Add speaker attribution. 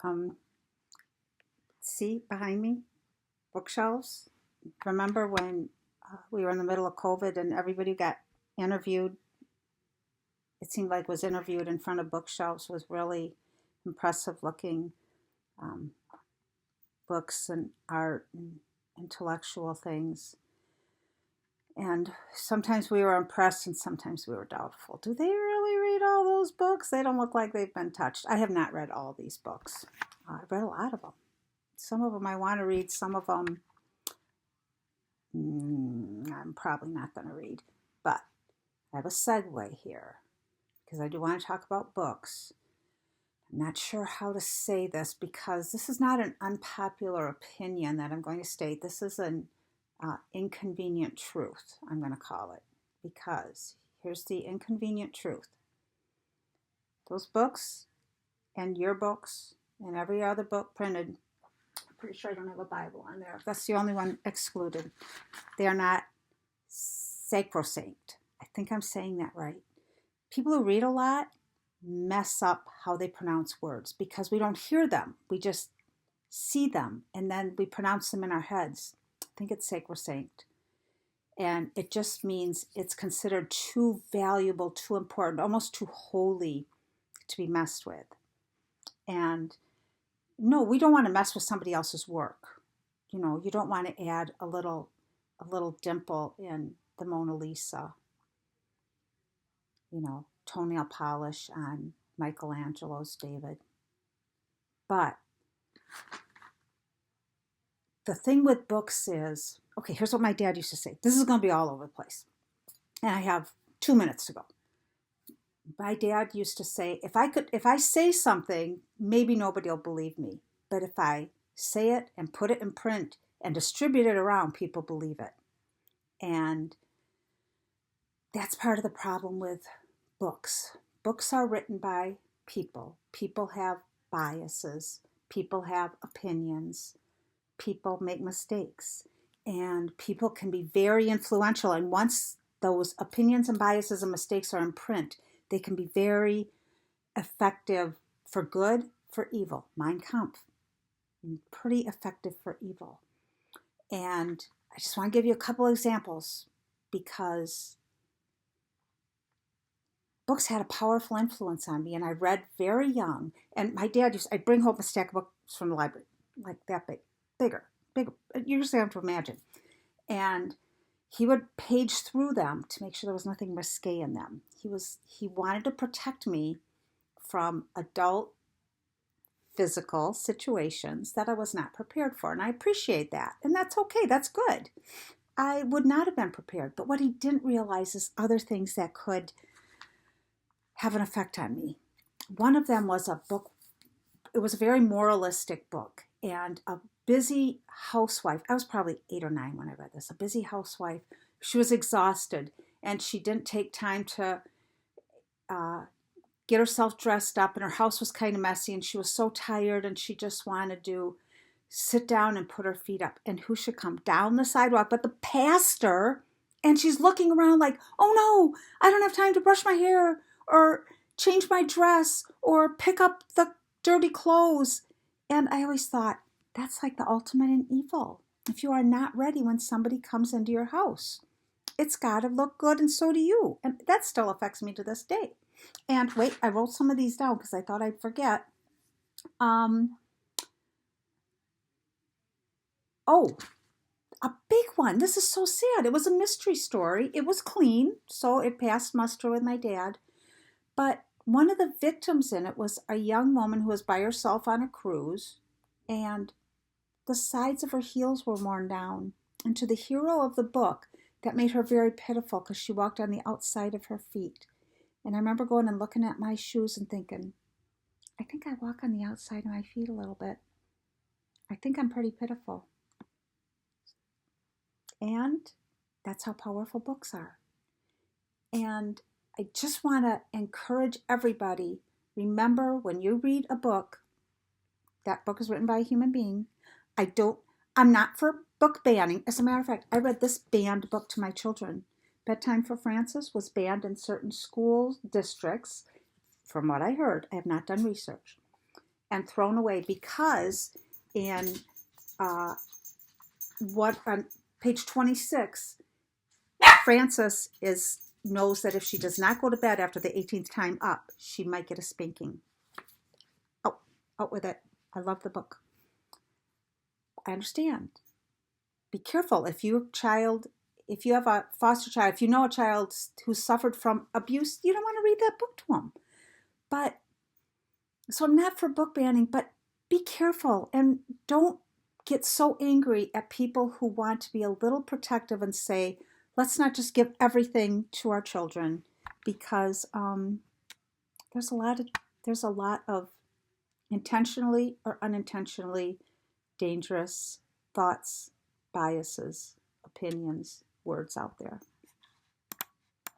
Speaker 1: Um, See behind me, bookshelves. Remember when we were in the middle of COVID and everybody got interviewed? It seemed like was interviewed in front of bookshelves with really impressive looking um, books and art and intellectual things. And sometimes we were impressed and sometimes we were doubtful. Do they really read all those books? They don't look like they've been touched. I have not read all these books. I've read a lot of them. Some of them I want to read, some of them I'm probably not going to read. But I have a segue here because I do want to talk about books. I'm not sure how to say this because this is not an unpopular opinion that I'm going to state. This is an inconvenient truth, I'm going to call it. Because here's the inconvenient truth. Those books and your books and every other book printed, I'm pretty sure I don't have a Bible on there. That's the only one excluded. They are not sacrosanct. I think I'm saying that right. People who read a lot mess up how they pronounce words because we don't hear them. We just see them and then we pronounce them in our heads. I think it's sacrosanct. And it just means it's considered too valuable, too important, almost too holy to be messed with. And no, we don't want to mess with somebody else's work. You know, you don't want to add a little dimple in the Mona Lisa. You know, toenail polish on Michelangelo's David. But the thing with books is, okay, here's what my dad used to say. This is going to be all over the place. And I have 2 minutes to go. My dad used to say, if I say something, maybe nobody will believe me. But if I say it and put it in print and distribute it around, people believe it. And that's part of the problem with books. Books are written by people. People have biases. People have opinions. People make mistakes. And people can be very influential. And once those opinions and biases and mistakes are in print, they can be very effective for good, for evil. Mein Kampf. Pretty effective for evil. And I just want to give you a couple examples because books had a powerful influence on me, and I read very young. And my dad I'd bring home a stack of books from the library, like that big, bigger. You just have to imagine. And he would page through them to make sure there was nothing risque in them. He wanted to protect me from adult physical situations that I was not prepared for. And I appreciate that. And that's okay. That's good. I would not have been prepared. But what he didn't realize is other things that could have an effect on me. One of them was a book. It was a very moralistic book. And a busy housewife, I was probably 8 or 9 when I read this, a busy housewife, she was exhausted and she didn't take time to get herself dressed up, and her house was kind of messy and she was so tired and she just wanted to sit down and put her feet up. And who should come down the sidewalk but the pastor? And she's looking around like, oh no, I don't have time to brush my hair or change my dress or pick up the dirty clothes. And I always thought, that's like the ultimate in evil. If you are not ready when somebody comes into your house, it's got to look good, and so do you. And that still affects me to this day. And wait, I wrote some of these down because I thought I'd forget. Oh, a big one. This is so sad. It was a mystery story. It was clean, so it passed muster with my dad. But one of the victims in it was a young woman who was by herself on a cruise, and the sides of her heels were worn down. And to the hero of the book, that made her very pitiful because she walked on the outside of her feet. And I remember going and looking at my shoes and thinking, I think I walk on the outside of my feet a little bit. I think I'm pretty pitiful. And that's how powerful books are. And I just want to encourage everybody, remember when you read a book, that book is written by a human being. I'm not for book banning. As a matter of fact, I read this banned book to my children. Bedtime for Francis was banned in certain school districts, from what I heard. I have not done research. and thrown away because in on page 26, Frances knows that if she does not go to bed after the 18th time up, she might get a spanking. Oh, out with it. I love the book. I understand. Be careful. If you have a foster child, if you know a child who suffered from abuse, you don't want to read that book to them. But, so I'm not for book banning, but be careful and don't get so angry at people who want to be a little protective and say, let's not just give everything to our children, because there's a lot of intentionally or unintentionally dangerous thoughts, biases, opinions, words out there.